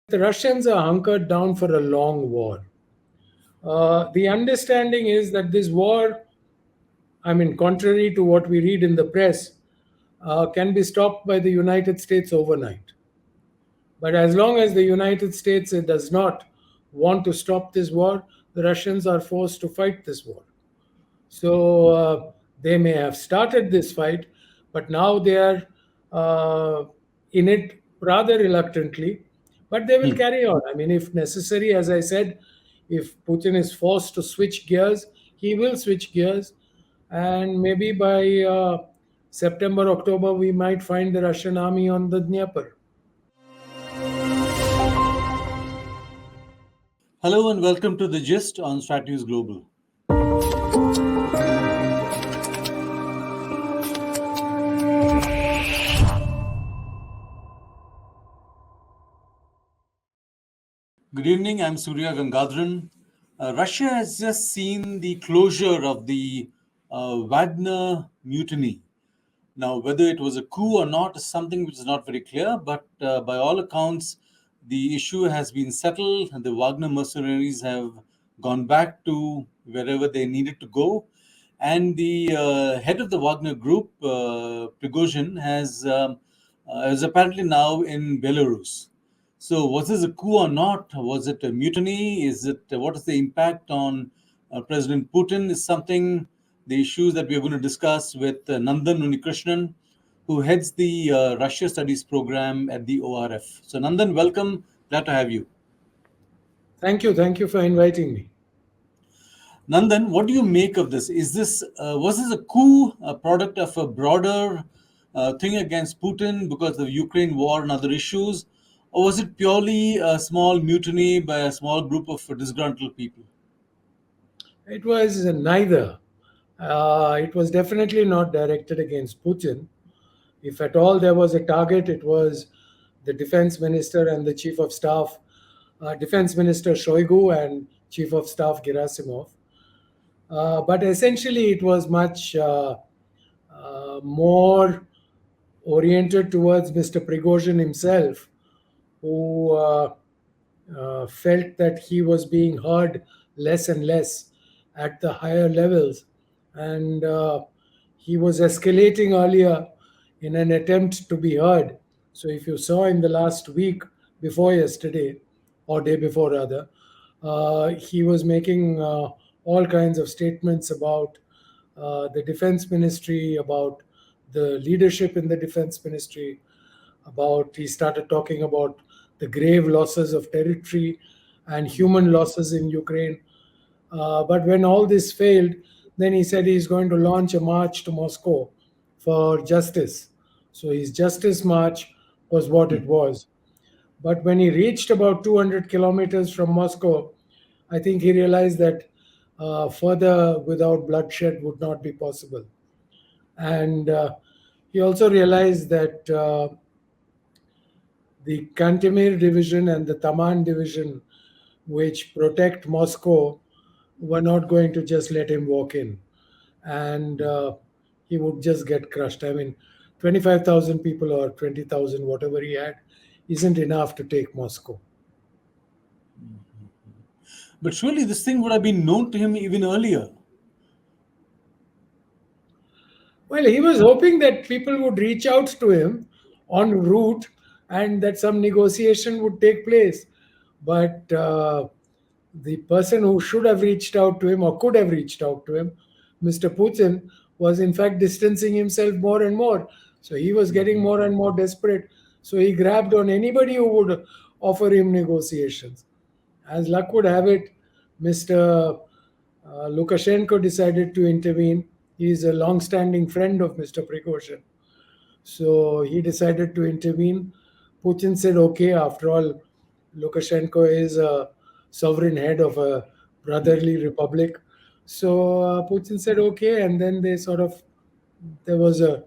the Russians are hunkered down for a long war. The understanding is that this war, contrary to what we read in the press, can be stopped by the United States overnight. But as long as the United States does not want to stop this war, the Russians are forced to fight this war. So they may have started this fight, but now they are uh, in it rather reluctantly. But they will Hmm. carry on. If necessary, as I said, if Putin is forced to switch gears, he will switch gears. And maybe by September, October, we might find the Russian army on the Dnieper. Hello and welcome to the Gist on Strat News Global. Good evening, I'm Surya Gangadharan. Russia has just seen the closure of the Wagner mutiny. Now, whether it was a coup or not is something which is not very clear, but by all accounts, the issue has been settled and the Wagner mercenaries have gone back to wherever they needed to go. And the head of the Wagner Group, Prigozhin, is apparently now in Belarus. So, was this a coup or not? Was it a mutiny? What is the impact on President Putin? Is something the issues that we are going to discuss with Nandan Unnikrishnan, who heads the Russia Studies program at the ORF. So, Nandan, welcome. Glad to have you. Thank you. Thank you for inviting me. Nandan, what do you make of this? Was this a coup, a product of a broader thing against Putin because of Ukraine war and other issues, or was it purely a small mutiny by a small group of disgruntled people? It was neither. It was definitely not directed against Putin. If at all there was a target, it was the defense minister and the chief of staff, defense minister Shoigu and chief of staff Gerasimov. But essentially, it was much more oriented towards Mr. Prigozhin himself, who felt that he was being heard less and less at the higher levels. And he was escalating earlier in an attempt to be heard. So, if you saw in the last week before yesterday, or day before rather, he was making all kinds of statements about the defense ministry, about the leadership in the defense ministry, he started talking about the grave losses of territory and human losses in Ukraine. But when all this failed, then he said he's going to launch a march to Moscow for justice. So his justice march was what it was. But when he reached about 200 kilometers from Moscow, I think he realized that further without bloodshed would not be possible. And he also realized that the Kantemir division and the Taman division, which protect Moscow, were not going to just let him walk in. And he would just get crushed. 25,000 people or 20,000, whatever he had, isn't enough to take Moscow. But surely this thing would have been known to him even earlier. Well, he was hoping that people would reach out to him en route and that some negotiation would take place. But the person who should have reached out to him or could have reached out to him, Mr. Putin, was in fact distancing himself more and more. So he was getting more and more desperate. So he grabbed on anybody who would offer him negotiations. As luck would have it, Mr. Lukashenko decided to intervene. He is a long-standing friend of Mr. Prigozhin. So he decided to intervene. Putin said, okay, after all, Lukashenko is a sovereign head of a brotherly republic. So Putin said, okay, and then there was a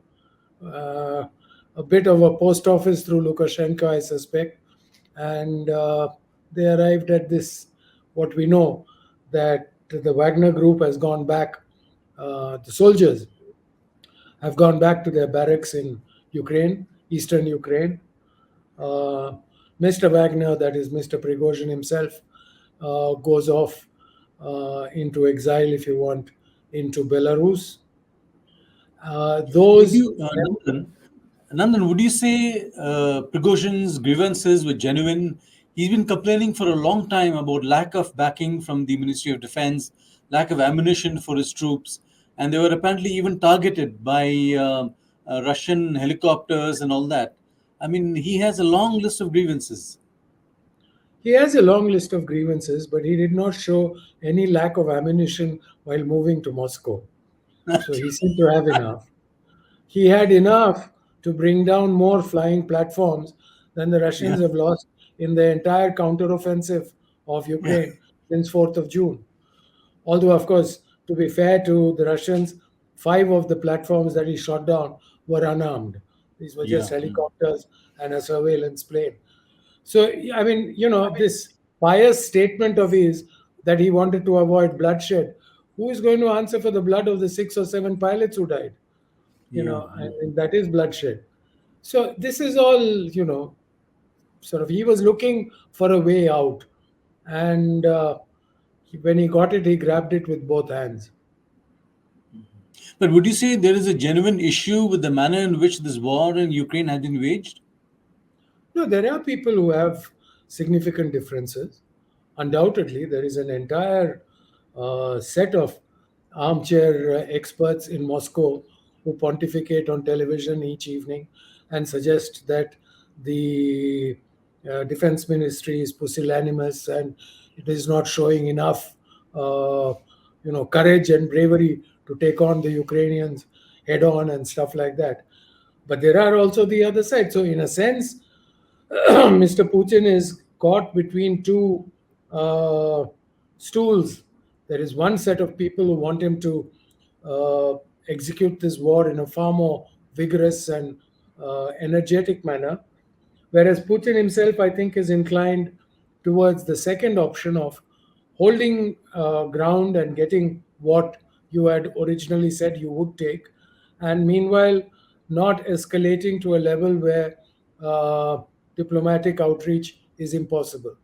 bit of a post office through Lukashenko, I suspect. And they arrived at this, what we know, that the Wagner Group has gone back, the soldiers have gone back to their barracks in Ukraine, eastern Ukraine. Uh, Mr. Wagner, that is Mr. Prigozhin himself, goes off into exile, if you want, into Belarus. Would Those you, Nandan, would you say Prigozhin's grievances were genuine? He's been complaining for a long time about lack of backing from the Ministry of Defense, lack of ammunition for his troops, and they were apparently even targeted by Russian helicopters and all that. I mean, he has a long list of grievances. He has a long list of grievances, but he did not show any lack of ammunition while moving to Moscow. So he seemed to have enough. He had enough to bring down more flying platforms than the Yeah, Russians have lost in the entire counteroffensive of yeah, Ukraine since 4th of June. Although, of course, to be fair to the Russians, five of the platforms that he shot down were unarmed. These were just yeah. helicopters and a surveillance plane. So, I mean, this pious statement of his that he wanted to avoid bloodshed, who is going to answer for the blood of the 6 or 7 pilots who died? Yeah. I mean, that is bloodshed. So, this is all, sort of, he was looking for a way out. And when he got it, he grabbed it with both hands. But would you say there is a genuine issue with the manner in which this war in Ukraine has been waged? No, there are people who have significant differences. Undoubtedly, there is an entire set of armchair experts in Moscow who pontificate on television each evening and suggest that the defense ministry is pusillanimous and it is not showing enough, courage and bravery to take on the Ukrainians head on and stuff like that. But there are also the other side. So, in a sense, Mr. Putin is caught between two uh, stools. There is one set of people who want him to uh, execute this war in a far more vigorous and energetic manner, whereas Putin himself, I think, is inclined towards the second option of holding ground and getting what you had originally said you would take, and meanwhile not escalating to a level where uh, diplomatic outreach is impossible.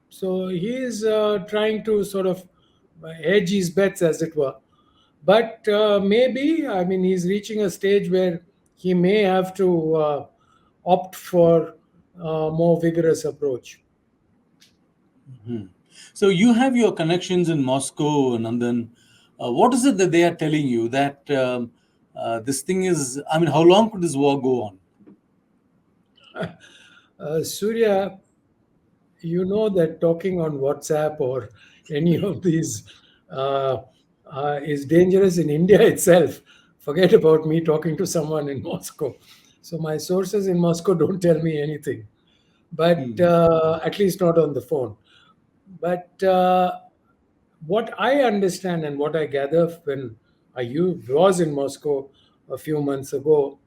So he is trying to sort of hedge his bets, as it were. But maybe, I mean, he's reaching a stage where he may have to opt for a more vigorous approach. So you have your connections in Moscow, Nandan. What is it that they are telling you that this thing is? I mean, how long could this war go on? Surya, you know that talking on WhatsApp or any of these uh, is dangerous in India itself. Forget about me talking to someone in Moscow. So my sources in Moscow don't tell me anything, but Hmm. at least not on the phone. But what I understand and what I gather when was in Moscow a few months ago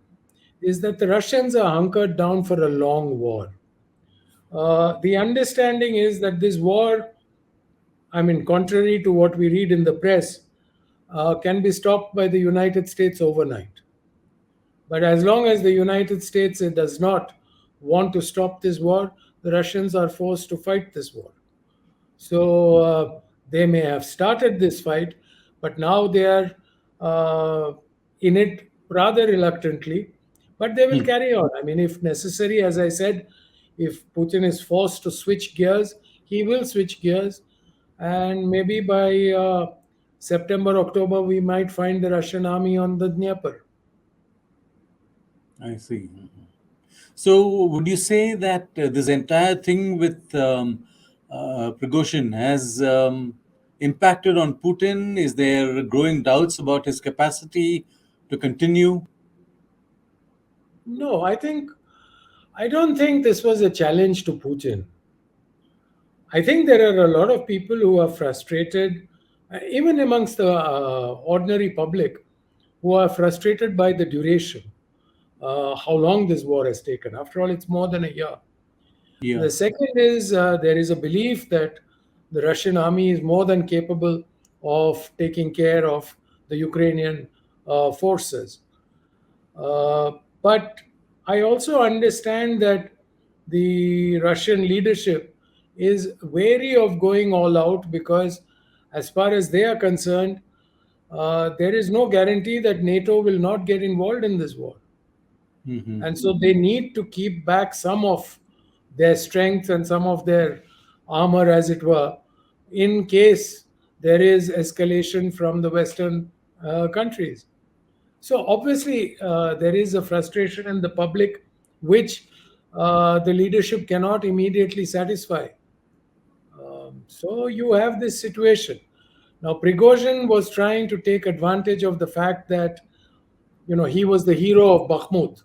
is that the Russians are hunkered down for a long war. The understanding is that this war, I mean, contrary to what we read in the press, can be stopped by the United States overnight. But as long as the United States does not want to stop this war, the Russians are forced to fight this war. So they may have started this fight, but now they are uh, in it rather reluctantly. But they will Hmm. carry on. I mean, if necessary, as I said, if Putin is forced to switch gears, he will switch gears. And maybe by September, October, we might find the Russian army on the Dnieper. I see. So would you say that this entire thing with Prigozhin has impacted on Putin? Is there growing doubts about his capacity to continue? No, I don't think this was a challenge to Putin. I think there are a lot of people who are frustrated, even amongst the ordinary public, who are frustrated by the duration, how long this war has taken. After all, it's more than a year. Yeah. The second is there is a belief that the Russian army is more than capable of taking care of the Ukrainian forces. Uh, but I also understand that the Russian leadership is wary of going all out because, as far as they are concerned, there is no guarantee that NATO will not get involved in this war. Mhm. And so they need to keep back some of their strength and some of their armor, as it were, in case there is escalation from the Western countries. So obviously, there is a frustration in the public, which the leadership cannot immediately satisfy. So you have this situation. Now, Prigozhin was trying to take advantage of the fact that he was the hero of Bakhmut.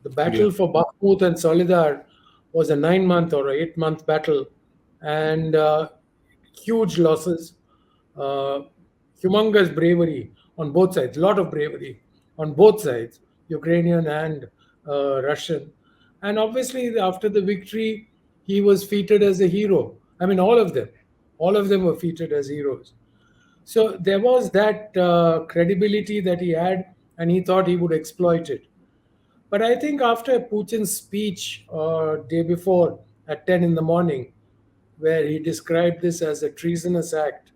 The Yeah. battle for Bakhmut and Soledar was a 9 month or 8 month battle, and huge losses, uh, humongous bravery on both sides, lot of bravery on both sides, Ukrainian and Russian. And obviously, after the victory, he was feted as a hero. I mean, all of them were featured as heroes. So there was that credibility that he had, and he thought he would exploit it. But I think after Putin's speech day before at 10 in the morning, where he described this as a treasonous act,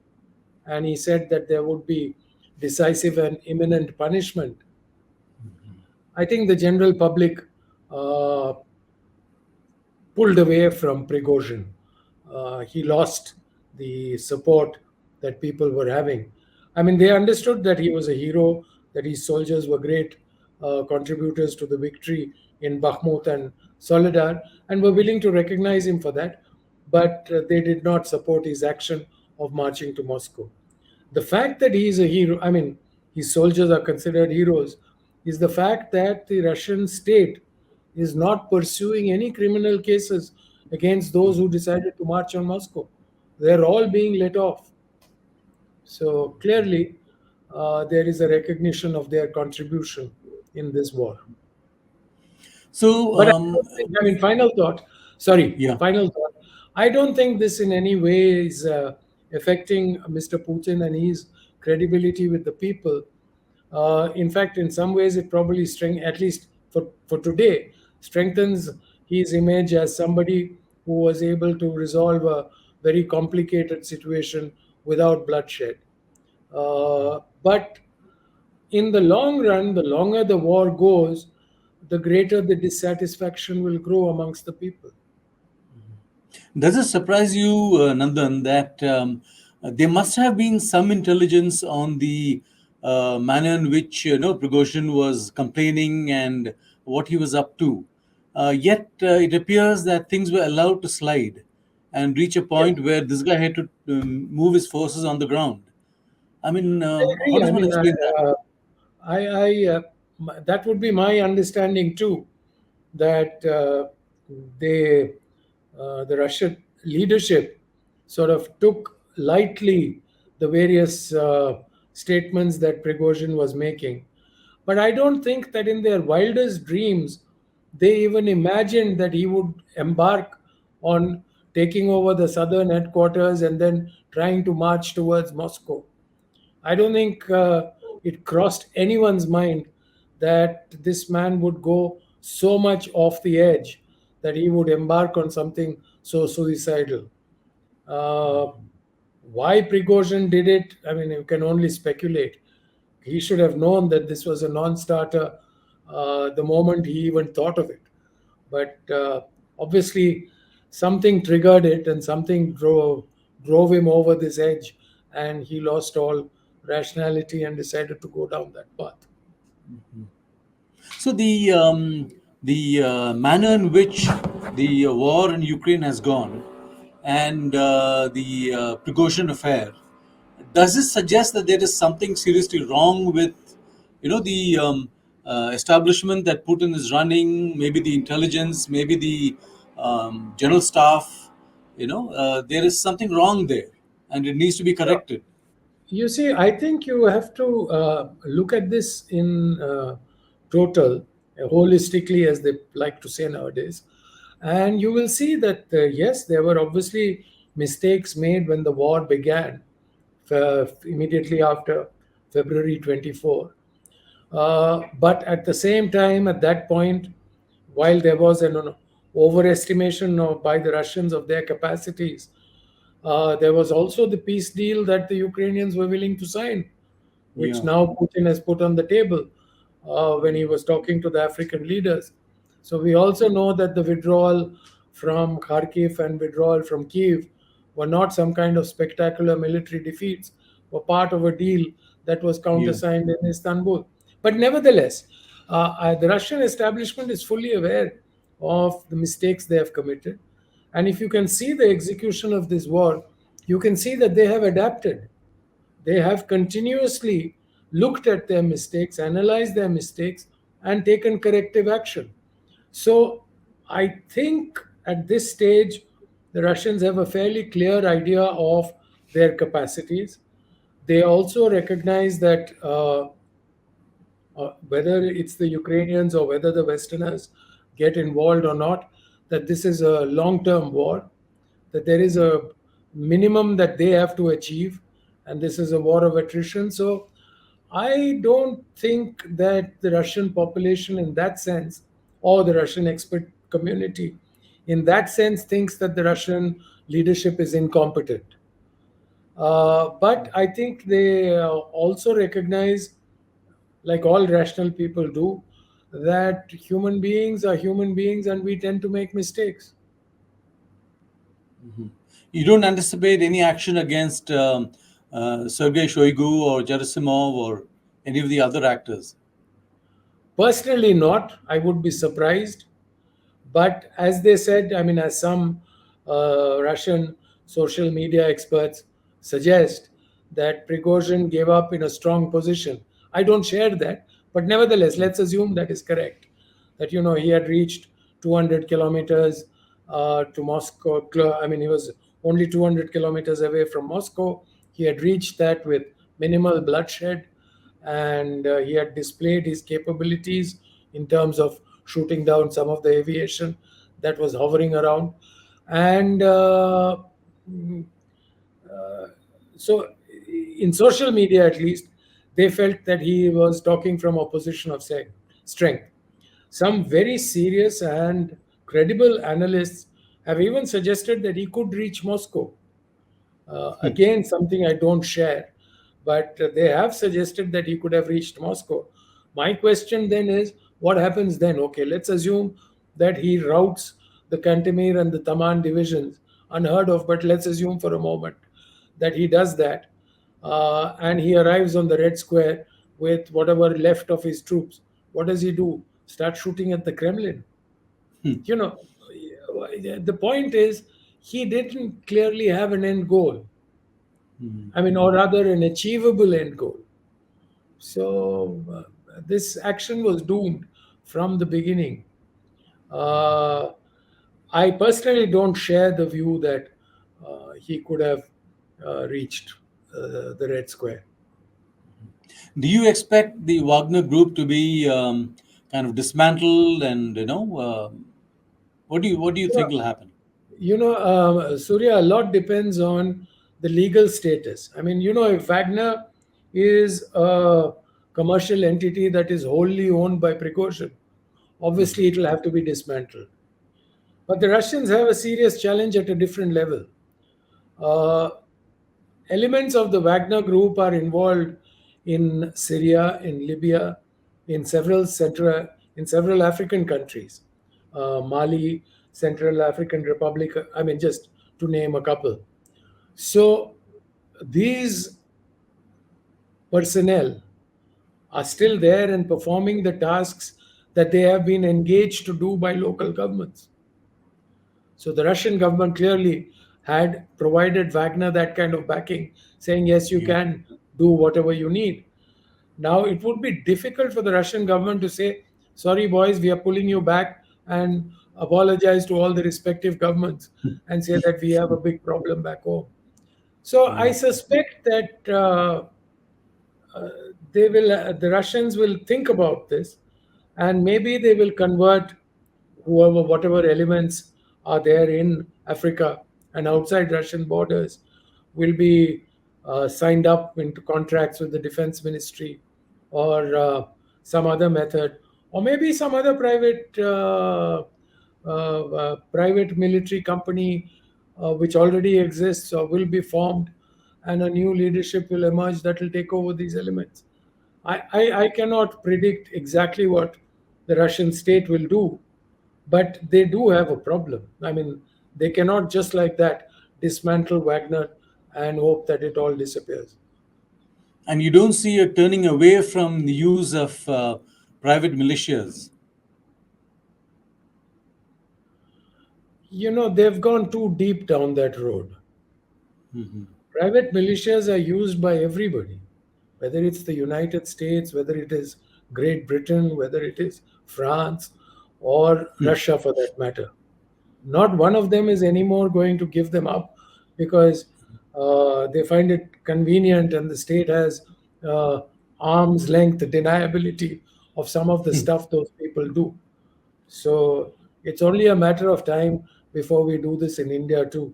and he said that there would be decisive and imminent punishment, I think the general public uh, pulled away from Prigozhin. He lost the support that people were having. I mean, they understood that he was a hero, that his soldiers were great contributors to the victory in Bakhmut and Soledar, and were willing to recognize him for that, but they did not support his action of marching to Moscow. The fact that he is a hero, I mean, his soldiers are considered heroes, is the fact that the Russian state is not pursuing any criminal cases against those who decided to march on Moscow. They're all being let off. So clearly, there is a recognition of their contribution in this war. So, But I don't think, I mean, yeah. final thought. I don't think this in any way is affecting Mr. Putin and his credibility with the people. In fact, in some ways, it probably at least for today, strengthens his image as somebody who was able to resolve a very complicated situation without bloodshed. But in the long run, the longer the war goes, the greater the dissatisfaction will grow amongst the people. Does it surprise you, Nandan, that there must have been some intelligence on the manner in which Prigozhin was complaining and what he was up to? Yet it appears that things were allowed to slide and reach a Yes, point where this guy had to move his forces on the ground. I mean, I how agree. does I one mean, explain that? that would be my understanding too, that they, the Russian leadership, sort of took lightly the various statements that Prigozhin was making. But I don't think that in their wildest dreams they even imagined that he would embark on taking over the southern headquarters and then trying to march towards Moscow. I don't think it crossed anyone's mind that this man would go so much off the edge that he would embark on something so suicidal. Uh, why Prigozhin did it, I mean, you can only speculate. He should have known that this was a non starter the moment he even thought of it. But obviously, something triggered it and something drove him over this edge, and he lost all rationality and decided to go down that path. So the manner in which the war in Ukraine has gone and the Prigozhin affair, does this suggest that there is something seriously wrong with the establishment that Putin is running, maybe the intelligence, maybe the general staff? There is something wrong there, and it needs to be Yeah. corrected. You see, I think you have to look at this in total, holistically, as they like to say nowadays. And you will see that, yes, there were obviously mistakes made when the war began, immediately after February 24. But at the same time, at that point, while there was an overestimation by the Russians of their capacities. There was also the peace deal that the Ukrainians were willing to sign, which Yeah. now Putin has put on the table when he was talking to the African leaders. So we also know that the withdrawal from Kharkiv and withdrawal from Kiev were not some kind of spectacular military defeats, were part of a deal that was Yeah. countersigned in Istanbul. But nevertheless, the Russian establishment is fully aware of the mistakes they have committed. And if you can see the execution of this war, you can see that they have adapted. They have continuously looked at their mistakes, analyzed their mistakes, and taken corrective action. So I think at this stage, the Russians have a fairly clear idea of their capacities. They also recognize that whether it's the Ukrainians or whether the Westerners get involved or not, that this is a long term war, that there is a minimum that they have to achieve, and this is a war of attrition. So I don't think that the Russian population, in that sense, or the Russian expert community, in that sense, thinks that the Russian leadership is incompetent. But I think they also recognize, like all rational people do, that human beings are human beings and we tend to make mistakes. You don't anticipate any action against Sergei Shoigu or Gerasimov or any of the other actors? Personally, not. I would be surprised. But as they said, I mean, as some Russian social media experts suggest, that Prigozhin gave up in a strong position. I don't share that, but nevertheless, let's assume that is correct. That he had reached 200 kilometers to Moscow. I mean, he was only 200 kilometers away from Moscow. He had reached that with minimal bloodshed, and he had displayed his capabilities in terms of shooting down some of the aviation that was hovering around. And so, in social media at least, they felt that he was talking from a position of strength. Some very serious and credible analysts have even suggested that he could reach Moscow. Again, something I don't share, but they have suggested that he could have reached Moscow. My question then is, what happens then? Okay, let's assume that he routes the Kantemir and the Taman divisions, unheard of, but let's assume for a moment that he does that, and he arrives on the Red Square with whatever left of his troops. What does he do? Start shooting at the Kremlin? You know, the point is, he didn't clearly have an end goal. I mean, or rather, an achievable end goal. So this action was doomed from the beginning. Uh, I personally don't share the view that he could have reached the Red Square. Do you expect the Wagner Group to be kind of dismantled, and what do you think will happen? Surya, a lot depends on the legal status. I mean, if Wagner is a commercial entity that is wholly owned by Prigozhin, obviously it will have to be dismantled. But the Russians have a serious challenge at a different level. Uh, Elements of the Wagner Group are involved in Syria, in Libya, in several African countries, Mali, Central African Republic. I mean, just to name a couple. So these personnel are still there and performing the tasks that they have been engaged to do by local governments. So the Russian government clearly had provided Wagner that kind of backing, saying, yes, you Yeah. can do whatever you need. Now, it would be difficult for the Russian government to say, sorry, boys, we are pulling you back, and apologize to all the respective governments and say that we have a big problem back home. So I Yeah. suspect that the Russians will think about this, and maybe they will convert whatever elements are there in Africa and outside Russian borders will be signed up into contracts with the defense ministry, or some other method, or maybe some other private private military company which already exists or will be formed, and a new leadership will emerge that will take over these elements. I cannot predict exactly what the Russian state will do, but they do have a problem. I mean, they cannot just like that dismantle Wagner and hope that it all disappears. And you don't see a turning away from the use of private militias. They've gone too deep down that road. Mhm. Private militias are used by everybody, whether it's the United States, whether it is Great Britain, whether it is France or Russia for that matter. Not one of them is anymore going to give them up because they find it convenient and the state has uh, arm's length deniability of some of the stuff those people do. So it's only a matter of time before we do this in India too.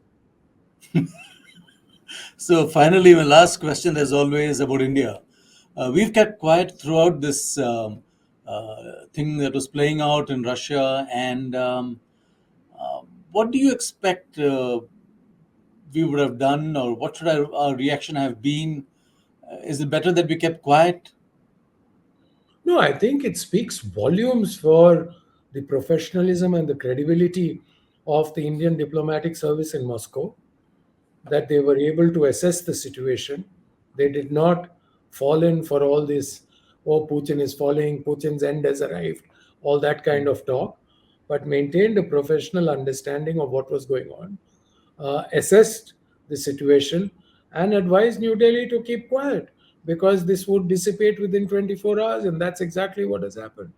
So, finally, my last question, as always, about India. We've kept quiet throughout this thing that was playing out in Russia. And what do you expect we would have done, or what should our reaction have been? Is it better that we kept quiet? No, I think it speaks volumes for the professionalism and the credibility of the Indian diplomatic service in Moscow, that they were able to assess the situation. They did not fall in for all this, oh, Putin is falling, Putin's end has arrived, all that kind of talk, but maintained a professional understanding of what was going on, assessed the situation, and advised New Delhi to keep quiet because this would dissipate within 24 hours, and that's exactly what has happened.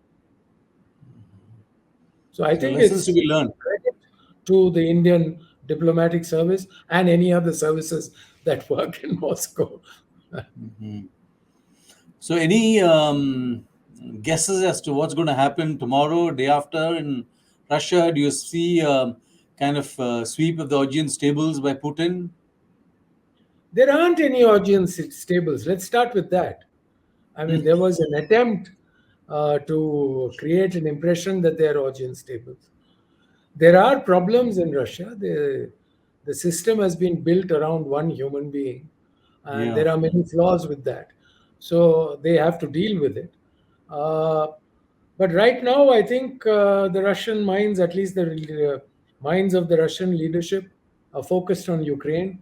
So I So, think lessons to it's be learned. credit to the Indian diplomatic service and any other services that work in Moscow. So, any guesses as to what's going to happen tomorrow, day after in Russia? Do you see kind of sweep of the audience tables by Putin? There aren't any audience stables. Let's start with that. I mean, there was an attempt to create an impression that there are audience tables. There are problems in Russia. The system has been built around one human being, and Yeah. there are many flaws with that. So they have to deal with it. Uh, but right now, I think the Russian minds, at least the minds of the Russian leadership, are focused on Ukraine.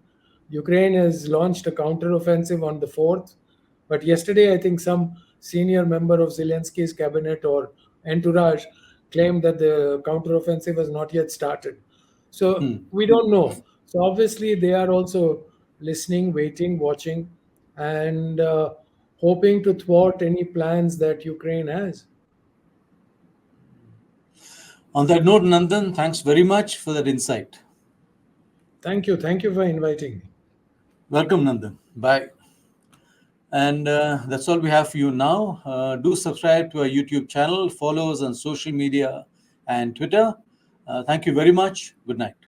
Ukraine has launched a counteroffensive on the 4th. But yesterday, I think some senior member of Zelensky's cabinet or entourage claimed that the counteroffensive has not yet started. So Hmm. we don't know. So obviously, they are also listening, waiting, watching, and hoping to thwart any plans that Ukraine has. On that note, Nandan, thanks very much for that insight. Thank you. Thank you for inviting me. Welcome, Nandan. Bye. And that's all we have for you now. Do subscribe to our YouTube channel, follow us on social media and Twitter. Thank you very much. Good night.